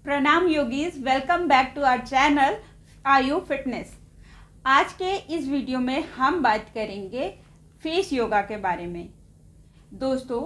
प्रणाम yogis, welcome back to our channel Ayu fitness. आज के इस वीडियो में हम बात करेंगे फेस योगा के बारे में। दोस्तों,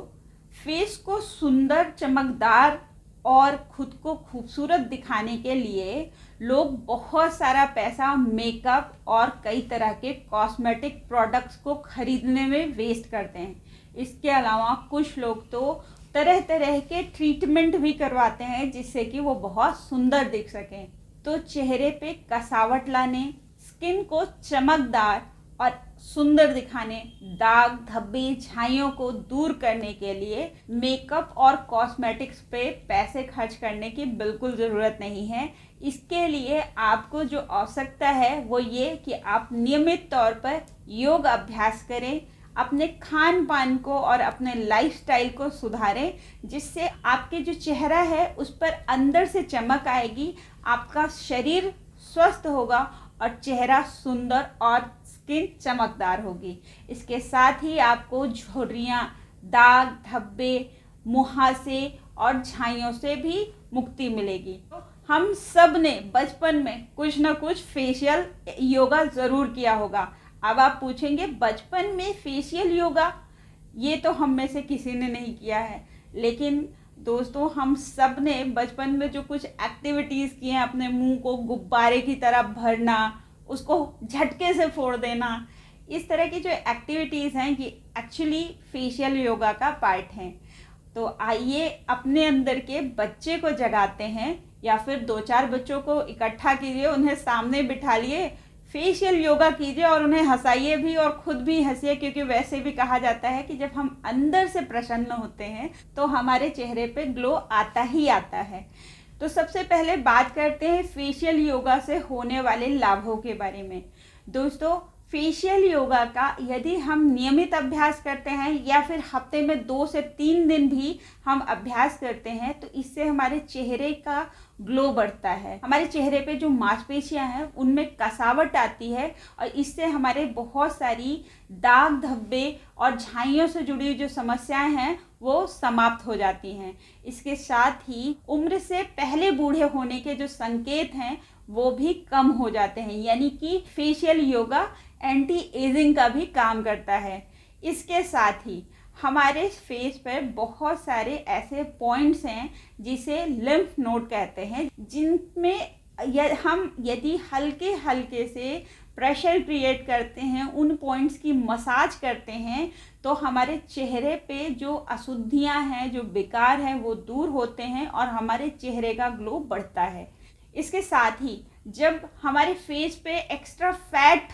फेस को सुंदर, चमकदार और खुद को खूबसूरत दिखाने के लिए लोग बहुत सारा पैसा मेकअप और कई तरह के कॉस्मेटिक प्रोडक्ट्स को खरीदने में वेस्ट करते हैं। इसके अलावा कुछ लोग तो तरह तरह के ट्रीटमेंट भी करवाते हैं जिससे कि वो बहुत सुंदर दिख सकें। तो चेहरे पे कसावट लाने, स्किन को चमकदार और सुंदर दिखाने, दाग धब्बे झाइयों को दूर करने के लिए मेकअप और कॉस्मेटिक्स पे पैसे खर्च करने की बिल्कुल ज़रूरत नहीं है। इसके लिए आपको जो आवश्यकता है वो ये कि आप नियमित तौर पर योग अभ्यास करें, अपने खान पान को और अपने लाइफस्टाइल को सुधारें, जिससे आपके जो चेहरा है उस पर अंदर से चमक आएगी, आपका शरीर स्वस्थ होगा और चेहरा सुंदर और स्किन चमकदार होगी। इसके साथ ही आपको झुर्रियाँ, दाग धब्बे, मुहासे और झाइयों से भी मुक्ति मिलेगी। तो हम सब ने बचपन में कुछ ना कुछ फेशियल योगा ज़रूर किया होगा। अब आप पूछेंगे बचपन में फेशियल योगा, ये तो हम में से किसी ने नहीं किया है। लेकिन दोस्तों, हम सब ने बचपन में जो कुछ एक्टिविटीज़ की हैं, अपने मुंह को गुब्बारे की तरह भरना, उसको झटके से फोड़ देना, इस तरह की जो एक्टिविटीज़ हैं ये एक्चुअली फेशियल योगा का पार्ट हैं। तो आइए अपने अंदर के बच्चे को जगाते हैं, या फिर 2-4 बच्चों को इकट्ठा कीजिए, उन्हें सामने बिठा लिए, फेशियल योगा कीजिए और उन्हें हंसाइए भी और खुद भी हंसिए, क्योंकि वैसे भी कहा जाता है कि जब हम अंदर से प्रसन्न होते हैं तो हमारे चेहरे पे ग्लो आता ही आता है। तो सबसे पहले बात करते हैं फेशियल योगा से होने वाले लाभों के बारे में। दोस्तों, फेशियल योगा का यदि हम नियमित अभ्यास करते हैं या फिर हफ्ते में 2 से 3 दिन भी हम अभ्यास करते हैं तो इससे हमारे चेहरे का ग्लो बढ़ता है। हमारे चेहरे पे जो मांसपेशियां हैं उनमें कसावट आती है और इससे हमारे बहुत सारी दाग धब्बे और झाइयों से जुड़ी हुई जो समस्याएं हैं वो समाप्त हो जाती हैं। इसके साथ ही उम्र से पहले बूढ़े होने के जो संकेत हैं वो भी कम हो जाते हैं, यानी कि फेशियल योगा एंटी एजिंग का भी काम करता है। इसके साथ ही हमारे फेस पर बहुत सारे ऐसे पॉइंट्स हैं जिसे लिम्फ नोड कहते हैं, जिनमें हम यदि हल्के हल्के से प्रेशर क्रिएट करते हैं, उन पॉइंट्स की मसाज करते हैं, तो हमारे चेहरे पे जो अशुद्धियां हैं, जो बेकार हैं, वो दूर होते हैं और हमारे चेहरे का ग्लो बढ़ता है। इसके साथ ही जब हमारे फेस पे एक्स्ट्रा फैट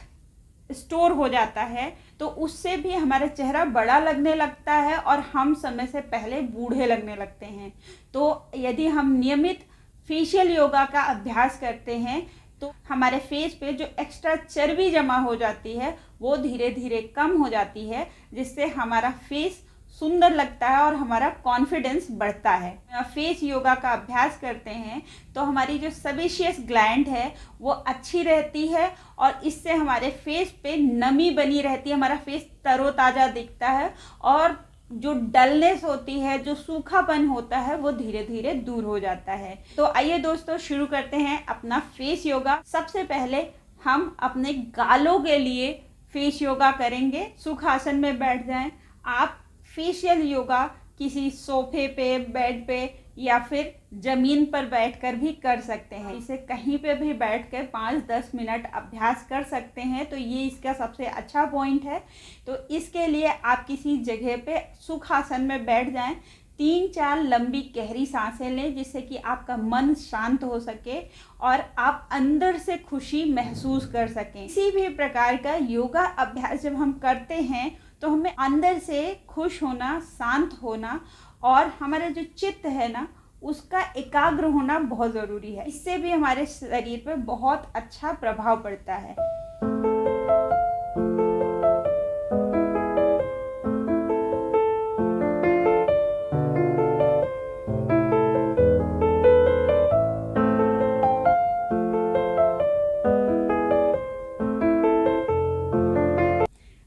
स्टोर हो जाता है तो उससे भी हमारा चेहरा बड़ा लगने लगता है और हम समय से पहले बूढ़े लगने लगते हैं। तो यदि हम नियमित फेशियल योगा का अभ्यास करते हैं तो हमारे फेस पे जो एक्स्ट्रा चर्बी जमा हो जाती है वो धीरे धीरे कम हो जाती है, जिससे हमारा फेस सुंदर लगता है और हमारा कॉन्फिडेंस बढ़ता है। फेस योगा का अभ्यास करते हैं तो हमारी जो सेबेशियस ग्लैंड है वो अच्छी रहती है और इससे हमारे फेस पे नमी बनी रहती है, हमारा फेस तरोताज़ा दिखता है और जो डलनेस होती है, जो सूखापन होता है, वो धीरे धीरे दूर हो जाता है। तो आइए दोस्तों, शुरू करते हैं अपना फेस योगा। सबसे पहले हम अपने गालों के लिए फेस योगा करेंगे। सुखासन में बैठ जाएं। आप फेशियल योगा किसी सोफे पे, बेड पे या फिर ज़मीन पर बैठकर भी कर सकते हैं। इसे कहीं पे भी बैठकर 5-10 मिनट अभ्यास कर सकते हैं, तो ये इसका सबसे अच्छा पॉइंट है। तो इसके लिए आप किसी जगह पे सुखासन में बैठ जाएं, 3-4 लंबी गहरी सांसें लें, जिससे कि आपका मन शांत हो सके और आप अंदर से खुशी महसूस कर सकें। किसी भी प्रकार का योगा अभ्यास जब हम करते हैं तो हमें अंदर से खुश होना, शांत होना और हमारा जो चित्त है ना उसका एकाग्र होना बहुत ज़रूरी है। इससे भी हमारे शरीर पर बहुत अच्छा प्रभाव पड़ता है।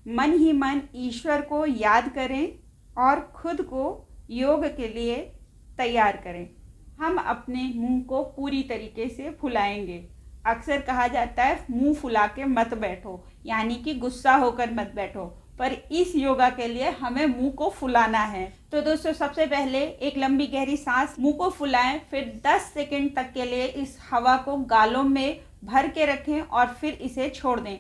मन ही मन ईश्वर को याद करें और खुद को योग के लिए तैयार करें। हम अपने मुंह को पूरी तरीके से फुलाएंगे। अक्सर कहा जाता है मुंह फुला के मत बैठो, यानी कि गुस्सा होकर मत बैठो, पर इस योगा के लिए हमें मुंह को फुलाना है। तो दोस्तों, सबसे पहले एक लंबी गहरी सांस मुंह को फुलाएं, फिर 10 सेकंड तक के लिए इस हवा को गालों में भर के रखें और फिर इसे छोड़ दें।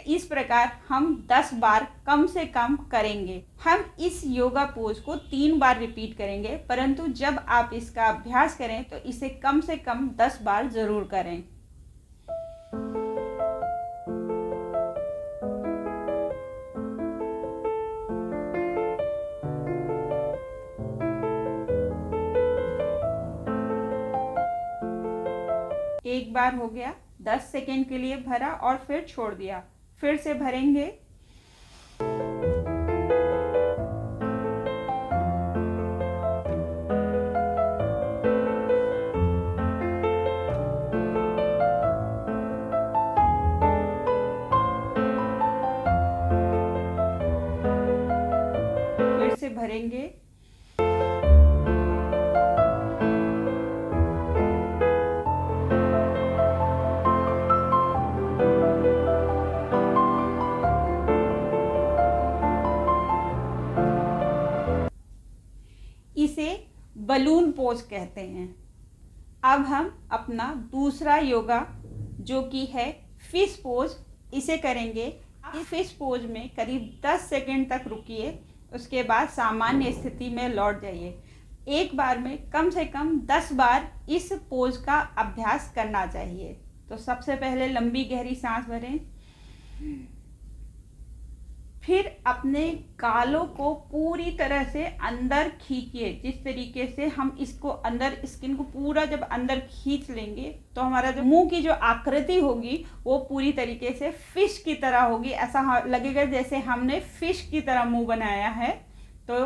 इस प्रकार हम 10 बार कम से कम करेंगे। हम इस योगा पोज को 3 बार रिपीट करेंगे, परंतु जब आप इसका अभ्यास करें तो इसे कम से कम 10 बार जरूर करें। एक बार हो गया, 10 सेकेंड के लिए भरा और फिर छोड़ दिया। फिर से भरेंगे। फिर से भरेंगे। इसे बलून पोज कहते हैं। अब हम अपना दूसरा योगा जो कि है फिश पोज, इसे करेंगे। इस फिश पोज में करीब 10 सेकंड तक रुकिए, उसके बाद सामान्य स्थिति में लौट जाइए। एक बार में कम से कम 10 बार इस पोज का अभ्यास करना चाहिए। तो सबसे पहले लंबी गहरी सांस भरें, फिर अपने गालों को पूरी तरह से अंदर खींचिए। जिस तरीके से हम इसको अंदर, स्किन को पूरा जब अंदर खींच लेंगे तो हमारा जो मुंह की जो आकृति होगी वो पूरी तरीके से फिश की तरह होगी। ऐसा लगेगा जैसे हमने फिश की तरह मुंह बनाया है। तो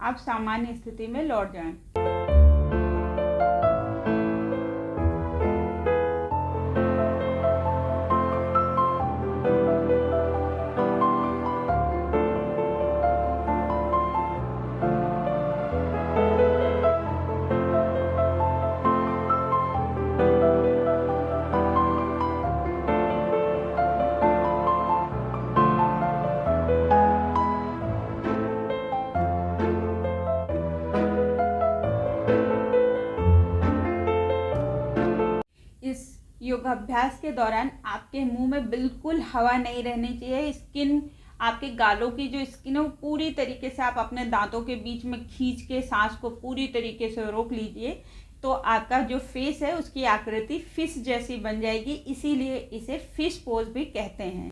आप सामान्य स्थिति में लौट जाएं। योगाभ्यास के दौरान आपके मुंह में बिल्कुल हवा नहीं रहनी चाहिए। स्किन, आपके गालों की जो स्किन है वो पूरी तरीके से आप अपने दांतों के बीच में खींच के सांस को पूरी तरीके से रोक लीजिए, तो आपका जो फेस है उसकी आकृति फिश जैसी बन जाएगी। इसीलिए इसे फिश पोज भी कहते हैं।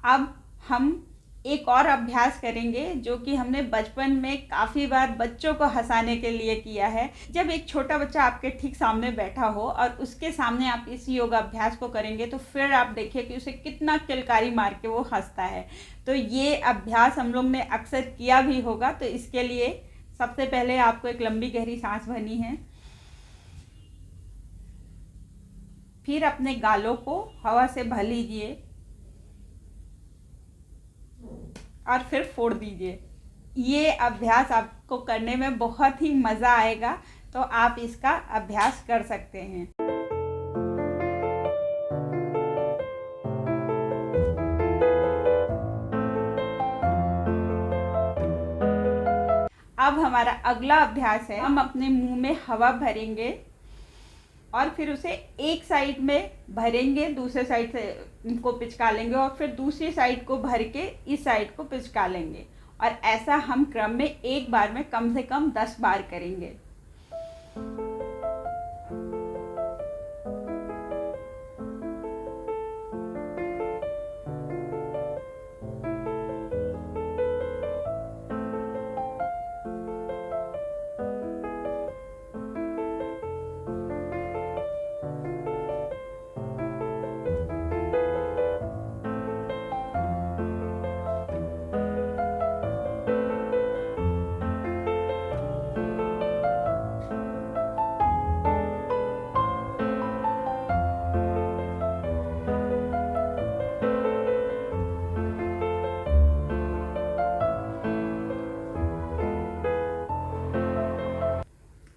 अब हम एक और अभ्यास करेंगे जो कि हमने बचपन में काफ़ी बार बच्चों को हंसाने के लिए किया है। जब एक छोटा बच्चा आपके ठीक सामने बैठा हो और उसके सामने आप इस योगा अभ्यास को करेंगे तो फिर आप देखिए कि उसे कितना किलकारी मार के वो हंसता है। तो ये अभ्यास हम लोग ने अक्सर किया भी होगा। तो इसके लिए सबसे पहले आपको एक लंबी गहरी सांस भरनी है, फिर अपने गालों को हवा से भर लीजिए और फिर फोड़ दीजिए। ये अभ्यास आपको करने में बहुत ही मज़ा आएगा, तो आप इसका अभ्यास कर सकते हैं। अब हमारा अगला अभ्यास है, हम अपने मुंह में हवा भरेंगे और फिर उसे एक साइड में भरेंगे, दूसरे साइड से को पिचका लेंगे और फिर दूसरी साइड को भर के इस साइड को पिचका लेंगे। और ऐसा हम क्रम में एक बार में कम से कम 10 बार करेंगे।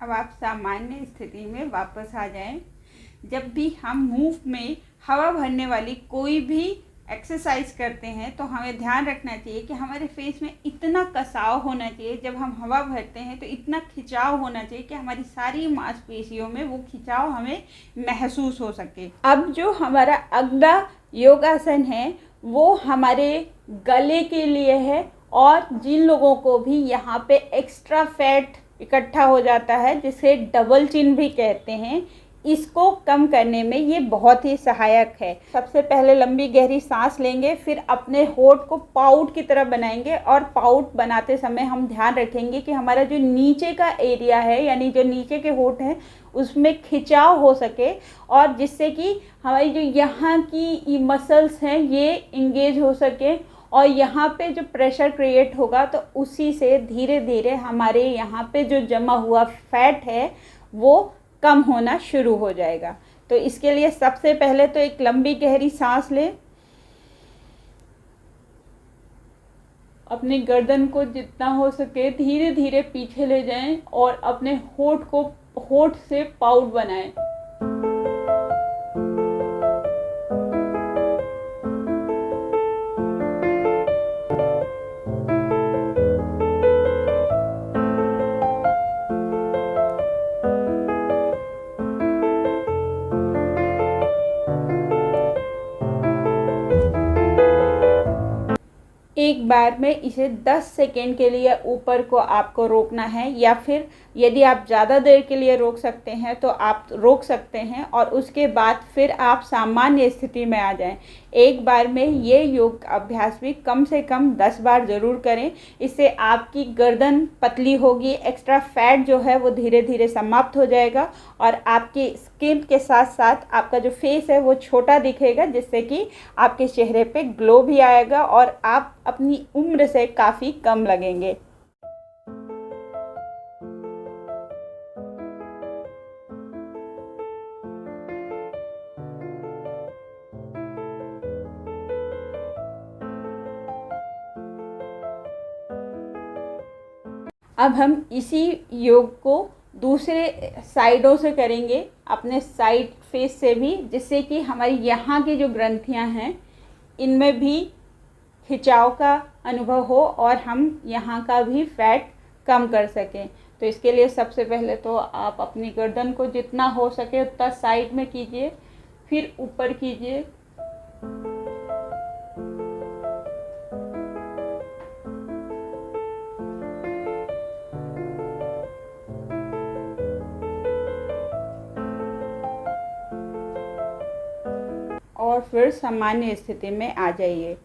अब आप सामान्य स्थिति में वापस आ जाएं। जब भी हम मुंह में हवा भरने वाली कोई भी एक्सरसाइज करते हैं तो हमें ध्यान रखना चाहिए कि हमारे फेस में इतना कसाव होना चाहिए, जब हम हवा भरते हैं तो इतना खिंचाव होना चाहिए कि हमारी सारी मांसपेशियों में वो खिंचाव हमें महसूस हो सके। अब जो हमारा अगला योगासन है वो हमारे गले के लिए है, और जिन लोगों को भी यहाँ पे एक्स्ट्रा फैट इकट्ठा हो जाता है, जिसे डबल चिन भी कहते हैं, इसको कम करने में ये बहुत ही सहायक है। सबसे पहले लंबी गहरी सांस लेंगे, फिर अपने होठ को पाउट की तरह बनाएंगे, और पाउट बनाते समय हम ध्यान रखेंगे कि हमारा जो नीचे का एरिया है, यानी जो नीचे के होठ हैं, उसमें खिंचाव हो सके, और जिससे कि हमारी जो यहाँ की मसल्स हैं ये इंगेज हो सके, और यहाँ पे जो प्रेशर क्रिएट होगा तो उसी से धीरे धीरे हमारे यहाँ पे जो जमा हुआ फैट है वो कम होना शुरू हो जाएगा। तो इसके लिए सबसे पहले तो एक लंबी गहरी सांस लें, अपनी गर्दन को जितना हो सके धीरे धीरे पीछे ले जाएं, और अपने होठ से पाउट बनाएं। एक बार में इसे 10 सेकेंड के लिए ऊपर को आपको रोकना है, या फिर यदि आप ज़्यादा देर के लिए रोक सकते हैं तो आप रोक सकते हैं, और उसके बाद फिर आप सामान्य स्थिति में आ जाएं। एक बार में ये योग अभ्यास भी कम से कम 10 बार ज़रूर करें। इससे आपकी गर्दन पतली होगी, एक्स्ट्रा फैट जो है वो धीरे धीरे समाप्त हो जाएगा, और आपकी स्किन के साथ साथ आपका जो फेस है वो छोटा दिखेगा, जिससे कि आपके चेहरे पे ग्लो भी आएगा और आप अपनी उम्र से काफ़ी कम लगेंगे। अब हम इसी योग को दूसरे साइडों से करेंगे, अपने साइड फेस से भी, जिससे कि हमारी यहाँ की जो ग्रंथियाँ हैं इनमें भी खिंचाव का अनुभव हो और हम यहाँ का भी फैट कम कर सकें। तो इसके लिए सबसे पहले तो आप अपनी गर्दन को जितना हो सके उतना साइड में कीजिए, फिर ऊपर कीजिए, और फिर सामान्य स्थिति में आ जाइए।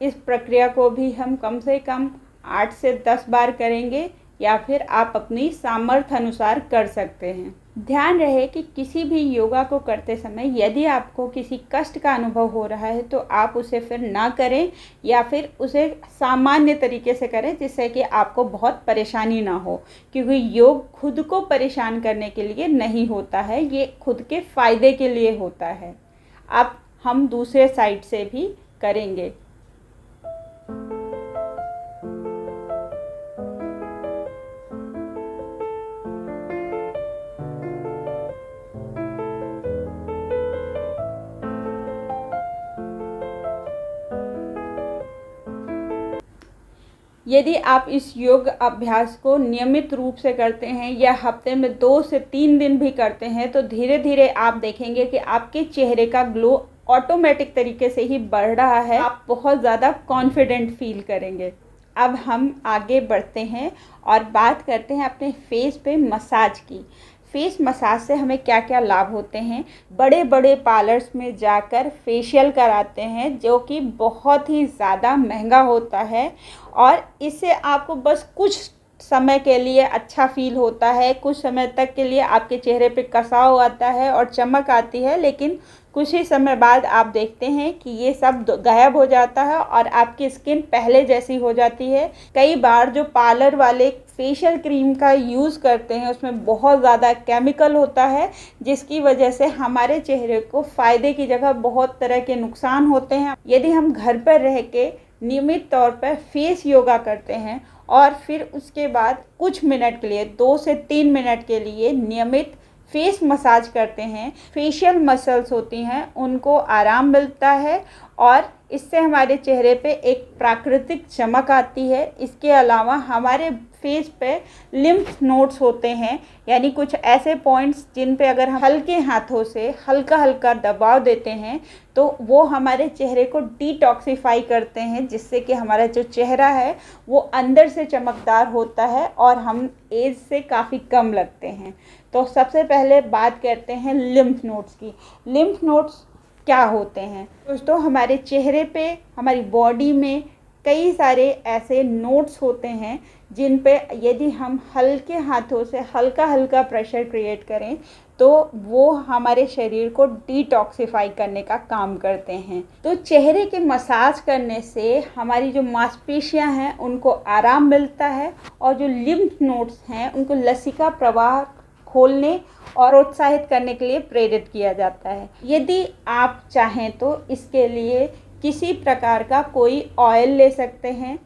इस प्रक्रिया को भी हम कम से कम 8 से 10 बार करेंगे, या फिर आप अपनी सामर्थ्य अनुसार कर सकते हैं। ध्यान रहे कि किसी भी योगा को करते समय यदि आपको किसी कष्ट का अनुभव हो रहा है तो आप उसे फिर ना करें, या फिर उसे सामान्य तरीके से करें, जिससे कि आपको बहुत परेशानी ना हो, क्योंकि योग खुद को परेशान करने के लिए नहीं होता है, ये खुद के फ़ायदे के लिए होता है। अब हम दूसरे साइड से भी करेंगे। यदि आप इस योग अभ्यास को नियमित रूप से करते हैं या हफ्ते में 2 से 3 दिन भी करते हैं, तो धीरे धीरे आप देखेंगे कि आपके चेहरे का ग्लो ऑटोमेटिक तरीके से ही बढ़ रहा है। आप बहुत ज़्यादा कॉन्फिडेंट फील करेंगे। अब हम आगे बढ़ते हैं और बात करते हैं अपने फेस पे मसाज की। फेस मसाज से हमें क्या क्या लाभ होते हैं। बड़े बड़े पार्लर्स में जाकर फेशियल कराते हैं, जो कि बहुत ही ज़्यादा महंगा होता है, और इससे आपको बस कुछ समय के लिए अच्छा फील होता है, कुछ समय तक के लिए आपके चेहरे पे कसाव आता है और चमक आती है, लेकिन कुछ ही समय बाद आप देखते हैं कि ये सब गायब हो जाता है और आपकी स्किन पहले जैसी हो जाती है। कई बार जो पार्लर वाले फेशियल क्रीम का यूज़ करते हैं उसमें बहुत ज़्यादा केमिकल होता है, जिसकी वजह से हमारे चेहरे को फ़ायदे की जगह बहुत तरह के नुकसान होते हैं। यदि हम घर पर रह के नियमित तौर पर फेस योगा करते हैं और फिर उसके बाद कुछ मिनट के लिए 2 से 3 मिनट के लिए नियमित फेस मसाज करते हैं, फेशियल मसल्स होती हैं उनको आराम मिलता है और इससे हमारे चेहरे पे एक प्राकृतिक चमक आती है। इसके अलावा हमारे फेस पे लिम्फ नोड्स होते हैं, यानी कुछ ऐसे पॉइंट्स जिन पे अगर हम हल्के हाथों से हल्का हल्का दबाव देते हैं तो वो हमारे चेहरे को डिटॉक्सिफाई करते हैं, जिससे कि हमारा जो चेहरा है वो अंदर से चमकदार होता है और हम एज से काफ़ी कम लगते हैं। तो सबसे पहले बात करते हैं लिम्फ नोड्स की। लिम्फ नोड्स क्या होते हैं दोस्तों? हमारे चेहरे पे, हमारी बॉडी में कई सारे ऐसे नोड्स होते हैं जिन पे यदि हम हल्के हाथों से हल्का हल्का प्रेशर क्रिएट करें तो वो हमारे शरीर को डिटॉक्सिफाई करने का काम करते हैं। तो चेहरे के मसाज करने से हमारी जो मांसपेशियां हैं उनको आराम मिलता है और जो लिम्फ नोड्स हैं उनको लसिका प्रवाह खोलने और प्रोत्साहित करने के लिए प्रेरित किया जाता है। यदि आप चाहें तो इसके लिए किसी प्रकार का कोई ऑयल ले सकते हैं,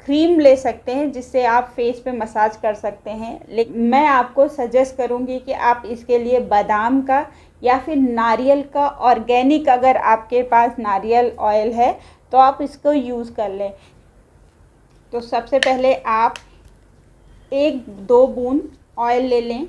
क्रीम ले सकते हैं जिससे आप फेस पे मसाज कर सकते हैं, लेकिन मैं आपको सजेस्ट करूंगी कि आप इसके लिए बादाम का या फिर नारियल का ऑर्गेनिक, अगर आपके पास नारियल ऑयल है तो आप इसको यूज़ कर लें। तो सबसे पहले आप 1-2 बूंद ऑयल ले लें।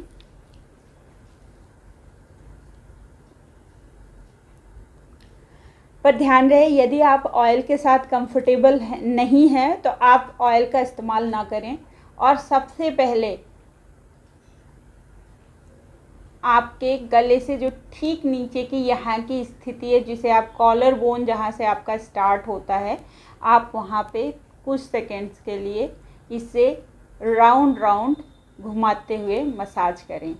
पर ध्यान रहे यदि आप ऑयल के साथ कंफर्टेबल नहीं हैं तो आप ऑयल का इस्तेमाल ना करें। और सबसे पहले आपके गले से जो ठीक नीचे की यहाँ की स्थिति है, जिसे आप कॉलर बोन, जहाँ से आपका स्टार्ट होता है, आप वहाँ पे कुछ सेकेंड्स के लिए इसे राउंड राउंड घुमाते हुए मसाज करें।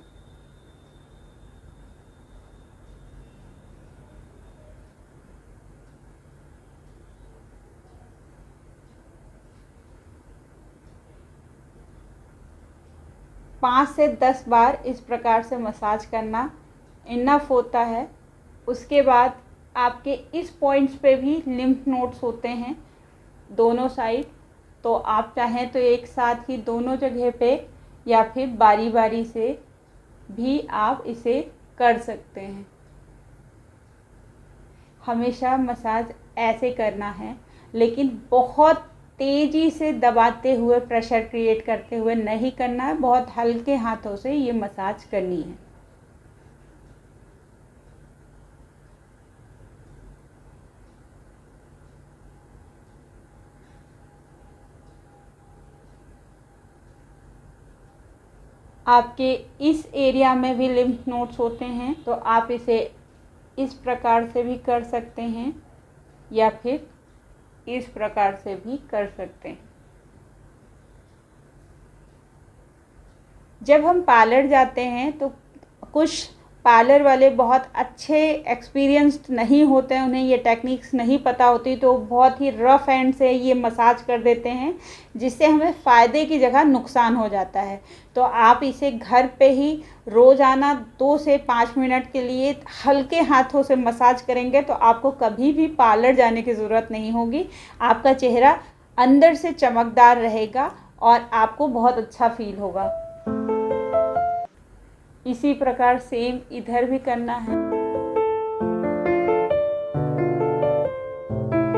पाँच से 10 बार इस प्रकार से मसाज करना इनफ होता है। उसके बाद आपके इस पॉइंट्स पे भी लिम्फ नोड्स होते हैं दोनों साइड, तो आप चाहें तो एक साथ ही दोनों जगह पे या फिर बारी बारी से भी आप इसे कर सकते हैं। हमेशा मसाज ऐसे करना है, लेकिन बहुत तेज़ी से दबाते हुए, प्रेशर क्रिएट करते हुए नहीं करना है। बहुत हल्के हाथों से ये मसाज करनी है। आपके इस एरिया में भी लिम्फ नोड्स होते हैं तो आप इसे इस प्रकार से भी कर सकते हैं या फिर इस प्रकार से भी कर सकते हैं। जब हम पार्लर जाते हैं तो कुछ पार्लर वाले बहुत अच्छे एक्सपीरियंस्ड नहीं होते हैं, उन्हें ये टेक्निक्स नहीं पता होती, तो बहुत ही रफ़ हैंड से ये मसाज कर देते हैं जिससे हमें फ़ायदे की जगह नुकसान हो जाता है। तो आप इसे घर पे ही रोज़ाना 2 से 5 मिनट के लिए हल्के हाथों से मसाज करेंगे तो आपको कभी भी पार्लर जाने की ज़रूरत नहीं होगी। आपका चेहरा अंदर से चमकदार रहेगा और आपको बहुत अच्छा फील होगा। इसी प्रकार सेम इधर भी करना है।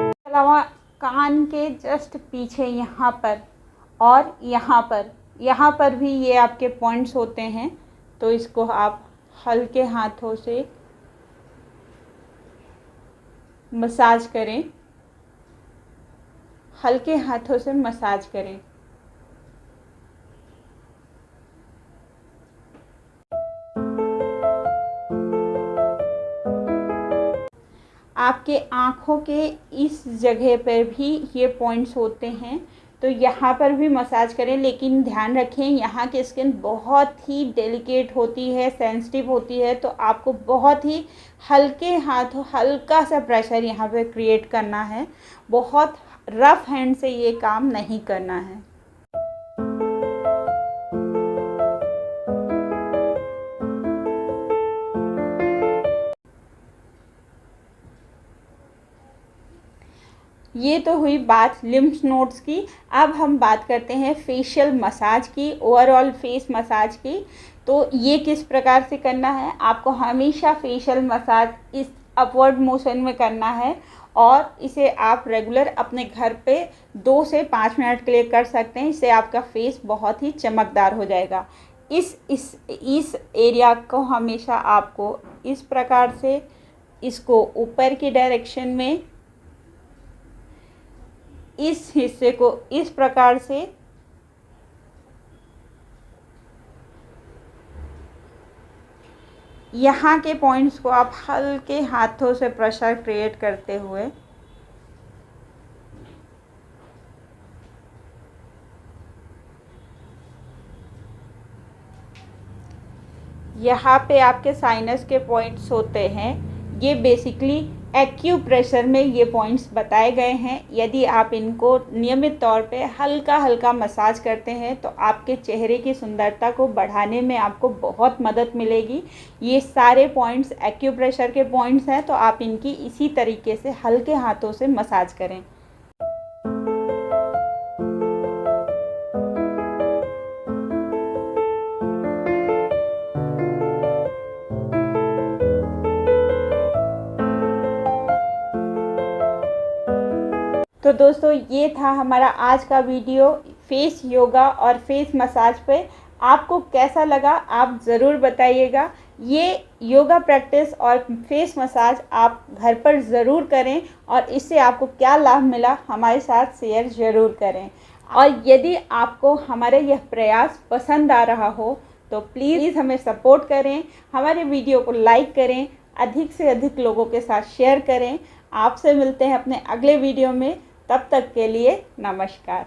इसके अलावा कान के जस्ट पीछे यहाँ पर और यहाँ पर भी ये आपके पॉइंट्स होते हैं, तो इसको आप हल्के हाथों से मसाज करें, हल्के हाथों से मसाज करें। आपके आँखों के इस जगह पर भी ये पॉइंट्स होते हैं, तो यहाँ पर भी मसाज करें, लेकिन ध्यान रखें यहाँ की स्किन बहुत ही डेलिकेट होती है, सेंसिटिव होती है, तो आपको बहुत ही हल्के हाथों हल्का सा प्रेशर यहाँ पे क्रिएट करना है। बहुत रफ़ हैंड से ये काम नहीं करना है। ये तो हुई बात लिम्फ नोड्स की। अब हम बात करते हैं फेशियल मसाज की, ओवरऑल फेस मसाज की। तो ये किस प्रकार से करना है, आपको हमेशा फेशियल मसाज इस अपवर्ड मोशन में करना है और इसे आप रेगुलर अपने घर पे 2 से 5 मिनट के लिए कर सकते हैं। इससे आपका फेस बहुत ही चमकदार हो जाएगा। इस एरिया को हमेशा आपको इस प्रकार से इसको ऊपर की डायरेक्शन में, इस हिस्से को इस प्रकार से, यहाँ के पॉइंट्स को आप हल्के हाथों से प्रेशर क्रिएट करते हुए यहाँ पे आपके साइनस के पॉइंट्स होते हैं। ये बेसिकली एक्यूप्रेशर में ये पॉइंट्स बताए गए हैं। यदि आप इनको नियमित तौर पे हल्का हल्का मसाज करते हैं तो आपके चेहरे की सुंदरता को बढ़ाने में आपको बहुत मदद मिलेगी। ये सारे पॉइंट्स एक्यूप्रेशर के पॉइंट्स हैं, तो आप इनकी इसी तरीके से हल्के हाथों से मसाज करें। तो दोस्तों, ये था हमारा आज का वीडियो फेस योगा और फेस मसाज पे। आपको कैसा लगा आप ज़रूर बताइएगा। ये योगा प्रैक्टिस और फेस मसाज आप घर पर ज़रूर करें और इससे आपको क्या लाभ मिला हमारे साथ शेयर ज़रूर करें। और यदि आपको हमारा यह प्रयास पसंद आ रहा हो तो प्लीज़ हमें सपोर्ट करें, हमारे वीडियो को लाइक करें, अधिक से अधिक लोगों के साथ शेयर करें। आपसे मिलते हैं अपने अगले वीडियो में, तब तक के लिए नमस्कार।